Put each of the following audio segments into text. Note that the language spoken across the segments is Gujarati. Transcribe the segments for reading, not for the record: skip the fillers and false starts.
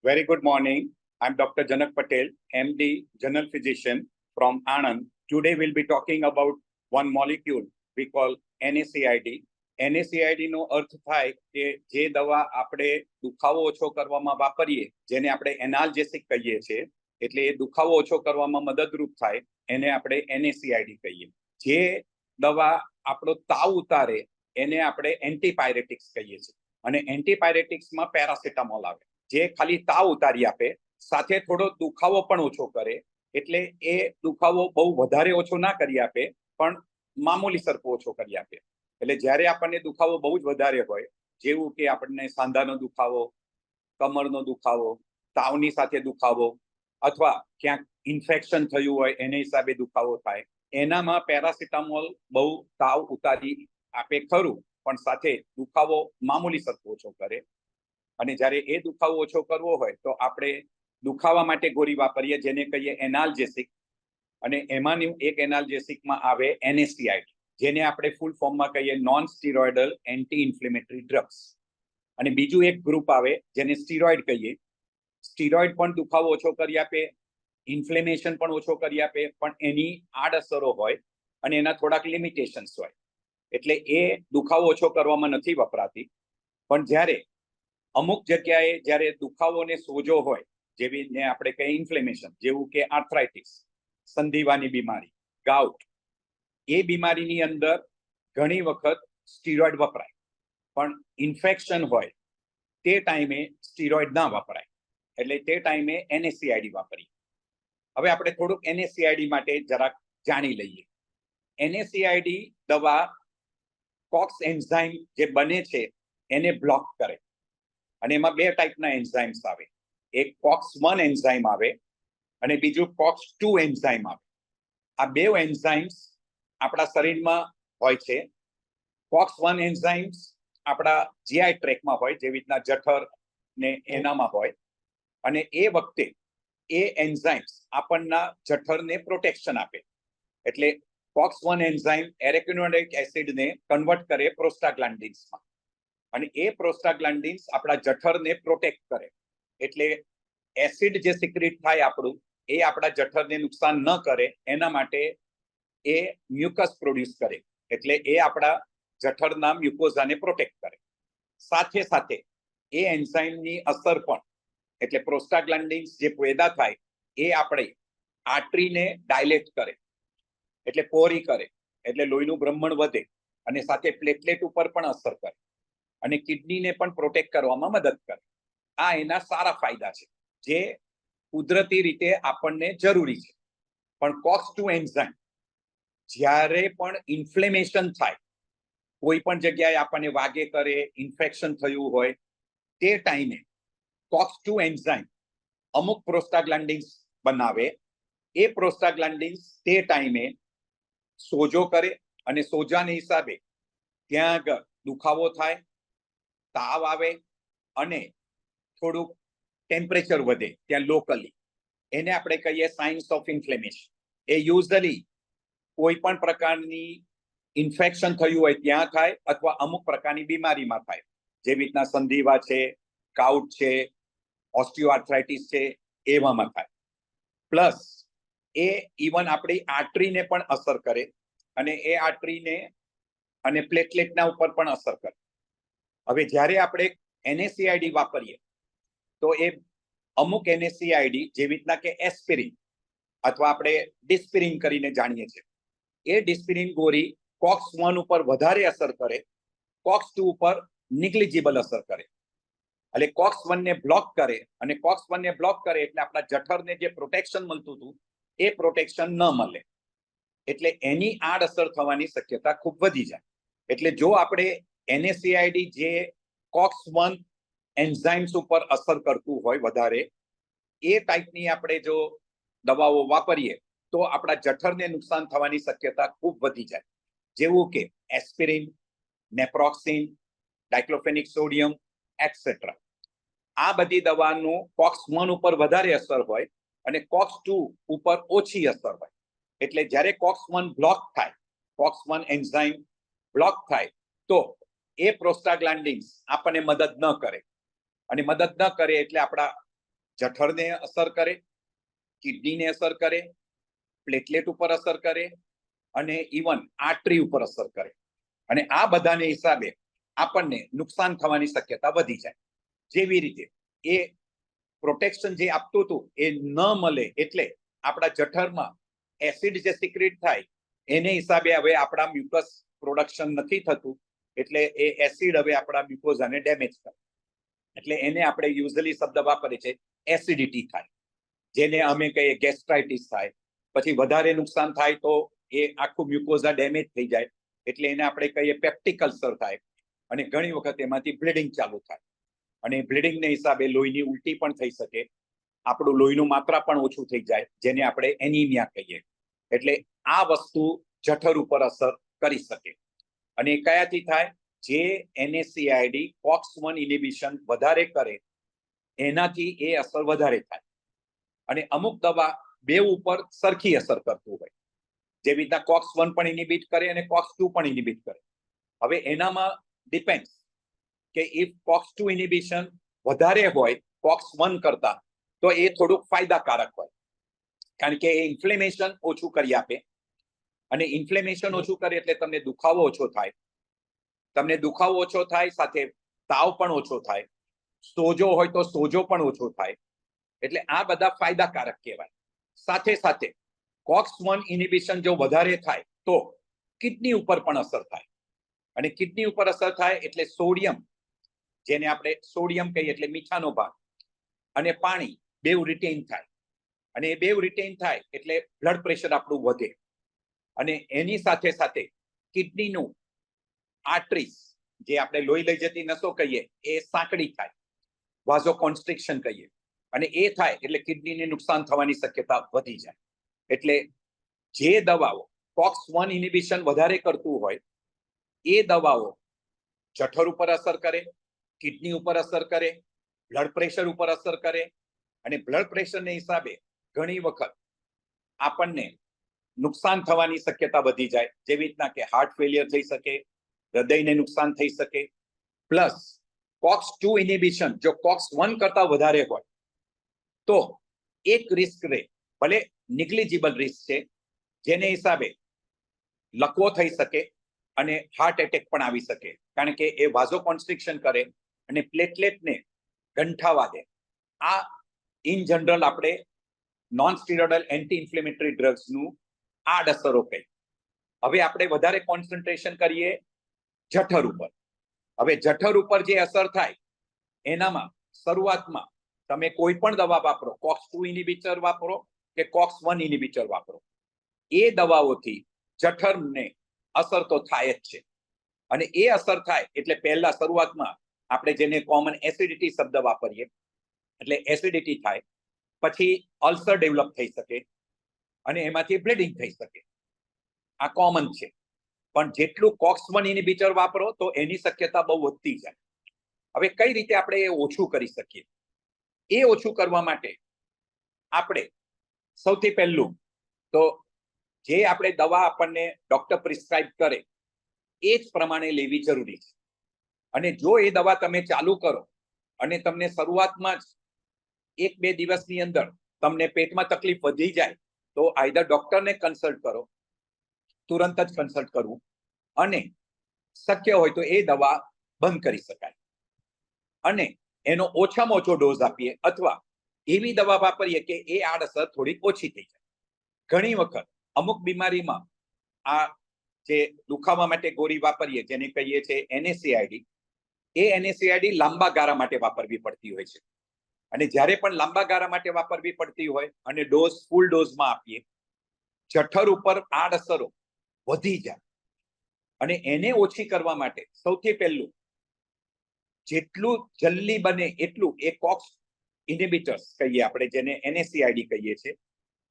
Very good morning. I'm Dr. Janak Patel, MD, General Physician from Anand. Today we'll be talking about one molecule we call NSAID. NSAID નો અર્થ થાય કે જે દવા આપણે દુખાવો ઓછો કરવામાં વાપરીએ, જેને આપણે એનાલ્જેસિક કહીએ છીએ, એટલે એ દુખાવો ઓછો કરવામાં મદદરૂપ થાય, એને આપણે NSAID કહીએ. જે દવા આપણો તાવ ઉતારે એને આપણે એન્ટીપાયરેટિક્સ કહીએ છીએ. અને એન્ટીપાયરેટિક્સમાં પેરાસિટામોલ આવે, જે ખાલી તાવ ઉતારી આપે, સાથે થોડો દુખાવો પણ ઓછો કરે. એટલે એ દુખાવો બહુ વધારે ઓછો ના કરી આપે, પણ મામૂલી સરખો ઓછો કરી આપે. એટલે જ્યારે આપણને દુખાવો બહુ જ વધારે હોય, જેવું કે આપણને સાંધાનો દુખાવો, કમરનો દુખાવો, તાવની સાથે દુખાવો, અથવા ક્યાંક ઇન્ફેક્શન થયું હોય એને હિસાબે દુખાવો થાય, એનામાં પેરાસિટામોલ બહુ તાવ ઉતારી આપે ખરું, પણ સાથે દુખાવો મામૂલી સરખો ઓછો કરે. અને જ્યારે એ દુખાવો ઓછો કરવો હોય તો આપણે દુખાવા માટે ગોળી વાપરીએ, જેને કહીએ એનાલ્જેસિક. અને એમાંનું એક એનાલ્જેસિકમાં આવે NSAID, જેને આપણે ફૂલ ફોર્મમાં કહીએ non steroidal anti inflammatory drugs. અને બીજું એક ગ્રુપ આવે જેને સ્ટીરોઇડ કહીએ. સ્ટીરોઇડ પણ દુખાવો ઓછો કરી આપે, ઇન્ફ્લેમેશન પણ ઓછો કરી આપે, પણ એની આડઅસરો હોય અને એના થોડાક લિમિટેશન્સ હોય. એટલે એ દુખાવો ઓછો કરવામાં નથી વપરાતી. પણ જ્યારે અમુક જગ્યાએ જ્યારે દુખાવો ને સોજો હોય, જેવી ને આપણે કહીએ ઇન્ફ્લેમેશન, જેવું કે આર્થરાઇટિસ, સંધિવાની બીમારી, ગાઉટ, એ બીમારીની અંદર ઘણી વખત સ્ટીરોઇડ વપરાય. પણ ઇન્ફેક્શન હોય તે ટાઈમે સ્ટીરોઇડ ના વપરાય, એટલે તે ટાઈમે NSAID વાપરીએ. હવે આપણે થોડુંક NSAID માટે જરાક જાણી લઈએ. NSAID દવા કોક્સ એન્ઝાઇમ જે બને છે એને બ્લોક કરે. અને એમાં બે ટાઈપના એન્ઝાઇમ્સ આવે. એક COX-1 એન્ઝાઇમ આવે અને બીજું COX-2 એન્ઝાઇમ આવે. આ બે એન્ઝાઇમ્સ આપણા શરીરમાં હોય છે. COX-1 એન્ઝાઇમ્સ આપણા GI ટ્રેકમાં હોય, જેવી રીતના જઠર ને એનામાં હોય. અને એ વખતે એ એન્ઝાઇમ્સ આપણના જઠરને પ્રોટેક્શન આપે. એટલે COX-1 એન્ઝાઇમ એરેકિનોઇક એસિડને કન્વર્ટ કરે પ્રોસ્ટાગ્લાન્ડિન્સમાં, અને એ પ્રોસ્ટાગ્લાન્ડિન્સ આપણા જઠરને પ્રોટેક્ટ કરે. એટલે એસિડ જે સિક્રેટ થાય આપણું, એ આપણા જઠરને નુકસાન ન કરે એના માટે એ મ્યુકસ પ્રોડ્યુસ કરે. એટલે એ આપણા જઠરના મ્યુકોઝાને પ્રોટેક્ટ કરે. સાથે સાથે એ એન્ઝાઇમની અસર પણ, એટલે પ્રોસ્ટાગ્લાન્ડિન્સ જે પેદા થાય એ આપણે આર્ટરીને ડાયલેટ કરે, એટલે પહોળી કરે, એટલે લોહીનું બ્રહ્મણ વધે, અને સાથે પ્લેટલેટ ઉપર પણ અસર કરે, અને કિડનીને પણ પ્રોટેક્ટ કરવામાં મદદ કરે. આ એના સારા ફાયદા છે, જે કુદરતી રીતે આપણને જરૂરી છે. પણ COX-2 એન્ઝાઇમ જ્યારે પણ ઇન્ફ્લેમેશન થાય, કોઈ પણ જગ્યાએ આપણને વાગે કરે, ઇન્ફેક્શન થયું હોય, તે ટાઈમે COX-2 એન્ઝાઇમ અમુક પ્રોસ્ટાગ્લાન્ડિન્સ બનાવે. એ પ્રોસ્ટાગ્લાન્ડિન્સ તે ટાઈમે સોજો કરે, અને સોજાને હિસાબે ત્યાં આગળ દુખાવો થાય, તાવ આવે, અને થોડુંક ટેમ્પરેચર વધે ત્યાં લોકલી. એને આપણે કહીએ science of inflammation. A usually કોઈ પણ પ્રકારની ઇન્ફેક્શન થયું હોય ત્યાં થાય, અથવા અમુક પ્રકારની બીમારીમાં થાય, જેવી રીતના સંધિવા છે, ગાઉટ છે, ઓસ્ટિયોઆર્થરાઇટિસ છે, એવામાં થાય. પ્લસ એ ઇવન આપણી આર્ટરીને પણ અસર કરે, અને એ આર્ટરીને અને પ્લેટલેટના ઉપર પણ અસર કરે. હવે જ્યારે આપણે NSAID વાપરીએ તો એ અમુક NSAID, જેવી રીતના કે એસ્પિરિન, અથવા આપણે ડિસ્પિરિન કરીને જાણીએ છીએ, એ ડિસ્પિરિન ગોળી COX-1 ઉપર વધારે અસર કરે, COX-2 ઉપર નિગ્લિજિબલ અસર કરે. એટલે COX-1 ને બ્લોક કરે, અને COX-1 ને બ્લોક કરે એટલે આપણા જઠરને જે પ્રોટેક્શન મળતું હતું એ પ્રોટેક્શન ન મળે. એટલે એની આડઅસર થવાની શક્યતા ખૂબ વધી જાય. એટલે જો આપણે NSAID જે COX-1 એન્ઝાઇમ્સ ઉપર અસર કરતું હોય વધારે, એ ટાઈપની આપણે જો દવાઓ વાપરીએ તો આપણા જઠરને નુકસાન થવાની શક્યતા ખૂબ વધી જાય. જેવું કે એસ્પિરિન, નેપ્રોક્સિન, ડાયક્લોફેનિક સોડિયમ, એટસેટ્રા. આ બધી દવાનું COX-1 ઉપર વધારે અસર હોય અને COX-2 ઉપર ઓછી અસર હોય. એટલે જ્યારે COX-1 બ્લોક થાય, COX-1 એન્ઝાઇમ બ્લોક થાય, તો એ પ્રોસ્ટાગ્લાન્ડિન્સ આપણને મદદ ન કરે, અને મદદ ન કરે એટલે આપણા જઠરને અસર કરે, કિડનીને અસર કરે, પ્લેટલેટ ઉપર અસર કરે અને ઇવન આર્ટરી ઉપર અસર કરે. અને આ બધાને હિસાબે આપણને નુકસાન થવાની શક્યતા વધી જાય. જેવી રીતે એ પ્રોટેક્શન જે આપતું હતું એ ન મળે એટલે આપણા જઠરમાં એસિડ જે સિક્રેટ થાય એને હિસાબે હવે આપણા મ્યુકસ પ્રોડક્શન નથી થતું, એટલે એ એસિડ હવે આપણા મ્યુકોઝાને ડેમેજ કરે. એટલે એને આપણે યુઝલી શબ્દ વાપરીએ છે એસિડિટી થાય, જેને અમે કહીએ ગેસ્ટ્રાઇટિસ થાય. પછી વધારે નુકસાન થાય તો એ આખું મ્યુકોઝા ડેમેજ થઈ જાય, એટલે એને આપણે કહીએ પેપ્ટિક અલ્સર થાય. અને ઘણી વખત એમાંથી બ્લીડિંગ ચાલુ થાય, અને બ્લીડિંગને હિસાબે લોહીની ઉલટી પણ થઈ શકે, આપણું લોહીનું માત્રા પણ ઓછું થઈ જાય, જેને આપણે એનિમિયા કહીએ. એટલે આ વસ્તુ જઠર ઉપર અસર કરી શકે. અને કયાથી થાય? જે NSAID COX-1 ઇનિબિશન વધારે કરે એનાથી એ અસર વધારે થાય. અને અમુક દવા બે ઉપર સરખી અસર કરતું હોય, જેવી રીતના COX-1 પણ ઇનિબિટ કરે અને COX-2 પણ ઇનિબિટ કરે. હવે એનામાં ડિપેન્ડ કે ઇફ COX-2 ઇનિબિશન વધારે હોય COX-1 કરતા તો એ થોડુંક ફાયદાકારક હોય, કારણ કે એ ઇન્ફ્લેમેશન ઓછું કરી આપે. અને ઇન્ફ્લેમેશન ઓછું કરે એટલે તમને દુખાવો ઓછો થાય. તમને દુખાવો ઓછો થાય સાથે તાવ પણ ઓછો થાય, સોજો હોય તો સોજો પણ ઓછો થાય. એટલે આ બધા ફાયદાકારક કહેવાય. સાથે સાથે COX-1 ઇનિબિશન જો વધારે થાય તો કિડની ઉપર પણ અસર થાય. અને કિડની ઉપર અસર થાય એટલે સોડિયમ, જેને આપણે સોડિયમ કહીએ એટલે મીઠાનો ભાગ, અને પાણી બેવ રિટેઇન થાય. અને એ બેવ રિટેઇન થાય એટલે બ્લડ પ્રેશર આપણું વધે. અને એની સાથે સાથે કિડનીનું આર્ટરીઝ, જે આપણે લોહી લઈ જતી નસો કહીએ, એ સાંકડી થાય, વાઝો કોન્સ્ટ્રિક્શન કહીએ. અને એ થાય એટલે કિડનીને નુકસાન થવાની શક્યતા વધી જાય. એટલે જે દવાઓ COX-1 ઇનિબિશન વધારે કરતું હોય એ દવાઓ જઠર ઉપર અસર કરે, કિડની ઉપર અસર કરે, બ્લડ પ્રેશર ઉપર અસર કરે. અને બ્લડ પ્રેશરને હિસાબે ઘણી વખત આપણને નુકસાન થવાની શક્યતા વધી જાય, જેવી રીતના કે હાર્ટ ફેલિયર થઈ શકે, હૃદયને નુકસાન થઈ શકે. પ્લસ COX-2 ઇનિબિશન જો COX-1 કરતા વધારે હોય તો એક રિસ્ક રહે, ભલે નિગ્લિજિબલ રિસ્ક છે, જેને હિસાબે લકવો થઈ શકે અને હાર્ટ એટેક પણ આવી શકે, કારણ કે એ વાઝો કોન્સ્ટ્રિક્શન કરે અને પ્લેટલેટને ગંઠાવા દે. આ ઇન જનરલ આપણે નોન સ્ટીરોઇડલ એન્ટી ઇન્ફ્લેમેટરી ડ્રગ્સનું આડઅસરો કહી. હવે આપણે વધારે કોન્સન્ટ્રેશન કરીએ જઠર ઉપર. હવે જઠર ઉપર જે અસર થાય એનામાં શરૂઆતમાં તમે કોઈ પણ દવા વાપરો, COX-2 ઇનિબિટર વાપરો કે COX-1 ઇનિબિટર વાપરો, એ દવાઓથી જઠરને અસર તો થાય જ છે. અને એ અસર થાય એટલે પહેલા શરૂઆતમાં આપણે જેને કોમન એસિડિટી શબ્દ વાપરીએ, એટલે એસિડિટી થાય, પછી અલ્સર ડેવલપ થઈ શકે અને એમાંથી બ્લીડિંગ થઈ શકે. આ કોમન છે. પણ જેટલું COX-1 ઇનિબિટર વાપરો તો એની શક્યતા બહુ વધતી જાય. હવે કઈ રીતે આપણે એ ઓછું કરી શકીએ? એ ઓછું કરવા માટે આપણે સૌથી પહેલું તો જે આપણે દવા આપણને ડોક્ટર પ્રિસ્ક્રાઇબ કરે એ જ પ્રમાણે લેવી જરૂરી છે. અને જો એ દવા તમે ચાલુ કરો અને તમને શરૂઆતમાં જ 1-2 દિવસની અંદર તમને પેટમાં તકલીફ વધી જાય તો આઈધર ડોક્ટરને કન્સલ્ટ કરો, તુરંત જ કન્સલ્ટ કરવું, અને શક્ય હોય તો એ દવા બંધ કરી શકાય અને એનો ઓછામાં ઓછો ડોઝ આપીએ, અથવા એવી દવા વાપરીએ કે એ આડઅસર થોડી ઓછી થઈ જાય. ઘણી વખત અમુક બીમારીમાં આ જે દુખાવા માટે ગોળી વાપરીએ, જેને કહીએ છીએ NSAID, એ NSAID લાંબા ગાળા માટે વાપરવી પડતી હોય છે. અને જ્યારે પણ લાંબા ગાળા માટે વાપરવી પડતી હોય અને ડોઝ ફૂલ ડોઝમાં આપીએ, જઠર ઉપર આડઅસરો વધી જાય. અને એને ઓછી કરવા માટે સૌથી પહેલું જેટલું જલ્દી બને એટલું એ COX ઇનિબિટર્સ કહીએ આપણે, જેને NSAID કહીએ છીએ,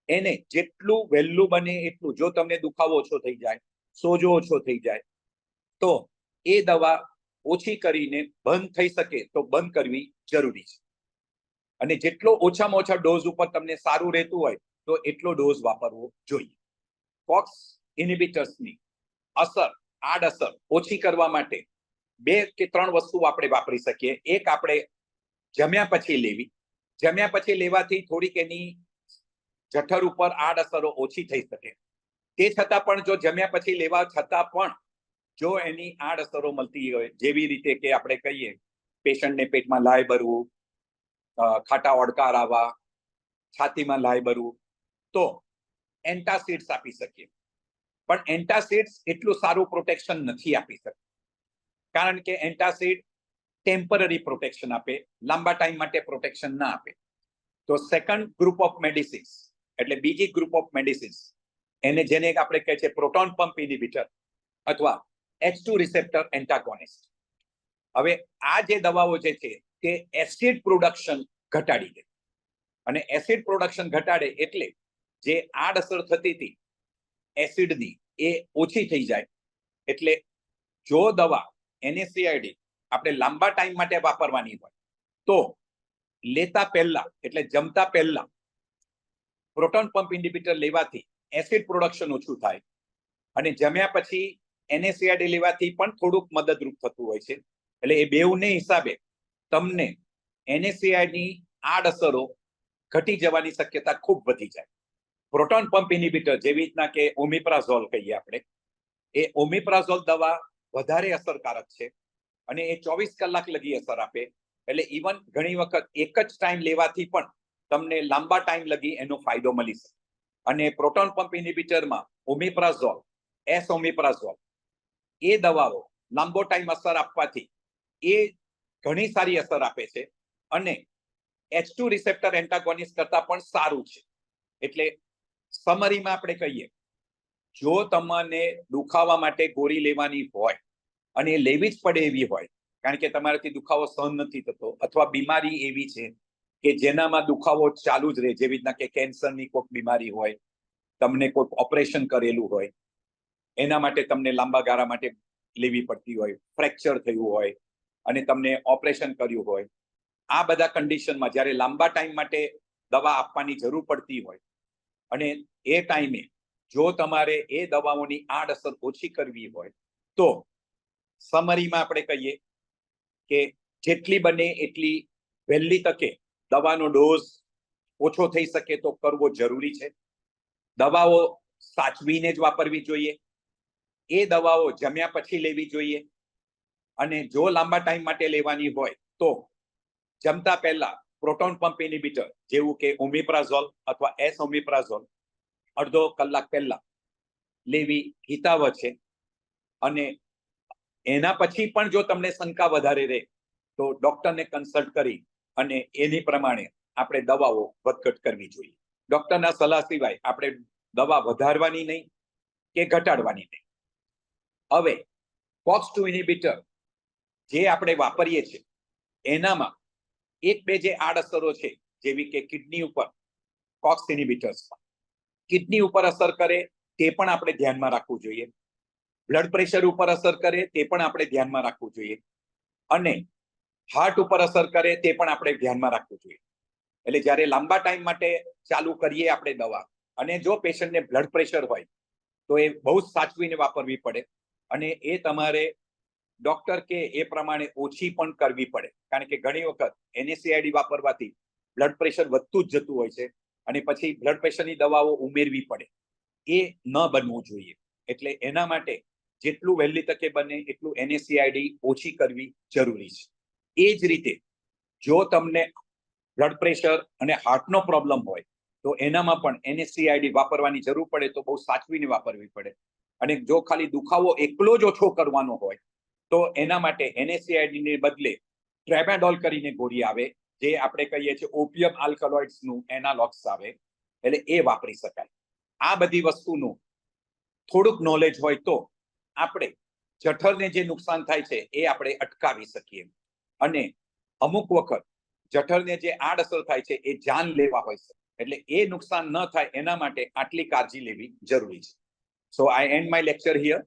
એને જેટલું વહેલું બને એટલું, જો તમને દુખાવો ઓછો થઈ જાય, સોજો ઓછો થઈ જાય, તો એ દવા ઓછી કરીને બંધ થઈ શકે તો બંધ કરવી જરૂરી છે. અને જેટલો ઓછામાં ઓછા ડોઝ ઉપર તમને સારું રહેતું હોય તો એટલો ડોઝ વાપરવો જોઈએ. COX ઇનિબિટર્સની અસર, આડઅસર ઓછી કરવા માટે 2 કે 3 વસ્તુ આપણે વાપરી શકીએ. એક, આપણે જમ્યા પછી લેવી, જમ્યા પછી લેવાથી થોડીક એની જઠર ઉપર આડઅસરો ઓછી થઈ શકે. તે છતાં પણ જો જમ્યા પછી લેવા છતાં પણ જો એની આડઅસરો મળતી હોય, જેવી રીતે કે આપણે કહીએ પેશન્ટને પેટમાં લાય ભરવું, ખાટા ઓડકાર આવવા, છાતીમાં લાય ભરવું, તો એન્ટાસિડ્સ આપી શકીએ. પણ એન્ટાસિડ્સ એટલું સારું પ્રોટેક્શન નથી આપી શકતું, કારણ કે એન્ટાસિડ ટેમ્પરરી પ્રોટેક્શન આપે, લાંબા ટાઈમ માટે પ્રોટેક્શન ના આપે. તો સેકન્ડ ગ્રુપ ઓફ મેડિસિન્સ, એટલે બીજી ગ્રુપ ઓફ મેડિસિન્સ, એને જેને આપણે કહે છે પ્રોટોન પંપ ઇનિબિટર અથવા H2 રિસેપ્ટર એન્ટાગોનિસ્ટ. હવે આ જે દવાઓ જે છે તે એસિડ પ્રોડક્શન ઘટાડી દે, અને એસિડ પ્રોડક્શન ઘટાડે એટલે જે આડઅસર થતી હતી એસિડની એ ઓછી થઈ જાય. એટલે જો દવા NSAID આપણે લાંબા ટાઈમ માટે વાપરવાની હોય તો લેતા પહેલા, એટલે જમતા પહેલા પ્રોટોન પંપ ઇન્હિબિટર લેવાથી એસિડ પ્રોડક્શન ઓછું થાય, અને જમ્યા પછી NSAID લેવાથી પણ થોડુંક મદદરૂપ થતું હોય છે. એટલે એ બેઉને હિસાબે તમને NSAID ની આડઅસરો ઘટી જવાની શક્યતા ખૂબ વધી જાય. પ્રોટોન પંપ ઇનિબિટર જેવી રીતના કે ઓમિપ્રાઝોલ કહીએ આપણે, એ ઓમિપ્રાઝોલ દવા વધારે અસરકારક છે અને એ 24 કલાક લગી અસર આપે. એટલે ઇવન ઘણી વખત એક જ ટાઈમ લેવાથી પણ તમને લાંબા ટાઈમ લગી એનો ફાયદો મળી શકે. અને પ્રોટોન પંપ ઇનિબિટરમાં ઓમિપ્રાઝોલ, ઓમિપ્રાઝોલ એ દવાઓ લાંબો ટાઈમ અસર આપવાથી એ ઘણી સારી અસર આપે છે અને H2 રિસેપ્ટર એન્ટાગોનિસ્ટ કરતા પણ સારું છે. એટલે સમરીમાં આપણે કહીએ, જો તમને દુખાવા માટે ગોળી લેવાની હોય અને એ લેવી જ પડે એવી હોય, કારણ કે તમારાથી દુખાવો સહન નથી થતો, અથવા બીમારી એવી છે કે જેનામાં દુખાવો ચાલુ જ રહે, જેવી રીતના કે કેન્સરની કોઈક બીમારી હોય, તમને કોઈક ઓપરેશન કરેલું હોય, એના માટે તમને લાંબા ગાળા માટે લેવી પડતી હોય, ફ્રેક્ચર થયું હોય અને તમને ઓપરેશન કર્યું હોય, આ બધા કન્ડિશનમાં જ્યારે લાંબા ટાઈમ માટે દવા આપવાની જરૂર પડતી હોય અને એ ટાઈમે જો તમારે એ દવાઓની આડઅસર ઓછી કરવી હોય તો સમરીમાં આપણે કહીએ કે જેટલી બને એટલી વહેલી તકે દવાનો ડોઝ ઓછો થઈ શકે તો કરવો જરૂરી છે. દવાઓ સાચવીને જ વાપરવી જોઈએ. એ દવાઓ જમ્યા પછી લેવી જોઈએ, અને જો લાંબા ટાઈમ માટે લેવાની હોય તો જમતા પહેલા પ્રોટોન પંપ ઇનિબિટર જેવું કે ઓમિપ્રાઝોલ અથવા ઓમિપ્રાઝોલ અડધો કલાક પહેલા લેવી હિતાવહ છે. અને એના પછી પણ જો તમને શંકા વધારે રહે તો ડોક્ટરને કન્સલ્ટ કરી અને એની પ્રમાણે આપણે દવાઓ વધઘટ કરવી જોઈએ. ડોક્ટરના સલાહ સિવાય આપણે દવા વધારવાની નહીં કે ઘટાડવાની નહીં. હવે COX-2 ઇનિબિટર જે આપણે વાપરીએ છીએ એનામાં એક બે જે આડઅસરો છે, જેવી કે કિડની ઉપર COX ઇનિબિટર્સમાં કિડની ઉપર અસર કરે તે પણ આપણે ધ્યાનમાં રાખવું જોઈએ. બ્લડ પ્રેશર ઉપર અસર કરે તે પણ આપણે ધ્યાનમાં રાખવું જોઈએ, અને હાર્ટ ઉપર અસર કરે તે પણ આપણે ધ્યાનમાં રાખવું જોઈએ. એટલે જ્યારે લાંબા ટાઈમ માટે ચાલુ કરીએ આપણે દવા, અને જો પેશન્ટને બ્લડ પ્રેશર હોય તો એ બહુ જ સાચવીને વાપરવી પડે, અને એ તમારે ડોક્ટર કે એ પ્રમાણે ઓછી પણ કરવી પડે, કારણ કે ઘણી વખત NSAID વાપરવાથી બ્લડ પ્રેશર વધતું જ જતું હોય છે અને પછી બ્લડ પ્રેશરની દવાઓ ઉમેરવી પડે. એ ન બનવું જોઈએ. એટલે એના માટે જેટલું વહેલી તકે બને એટલું NSAID ઓછી કરવી જરૂરી છે. એ જ રીતે જો તમને બ્લડ પ્રેશર અને હાર્ટનો પ્રોબ્લેમ હોય તો એનામાં પણ NSAID વાપરવાની જરૂર પડે તો બહુ સાચવીને વાપરવી પડે. અને જો ખાલી દુખાવો એકલો જ ઓછો કરવાનો હોય તો એના માટે NSAID ને બદલે ટ્રેમાડોલ કરીને ગોળી આવે, જે આપણે કહીએ છીએ ઓપિયમ આલ્કલોઇડ્સનું એનાલોગ્સ આવે, એટલે એ વાપરી શકાય. આ બધી વસ્તુનું થોડુંક નોલેજ હોય તો આપણે જઠરને જે નુકસાન થાય છે એ આપણે અટકાવી શકીએ. અને અમુક વખત જઠરને જે આડઅસર થાય છે એ જાન લેવા હોય છે, એટલે એ નુકસાન ન થાય એના માટે આટલી કાળજી લેવી જરૂરી છે. So I end my lecture here.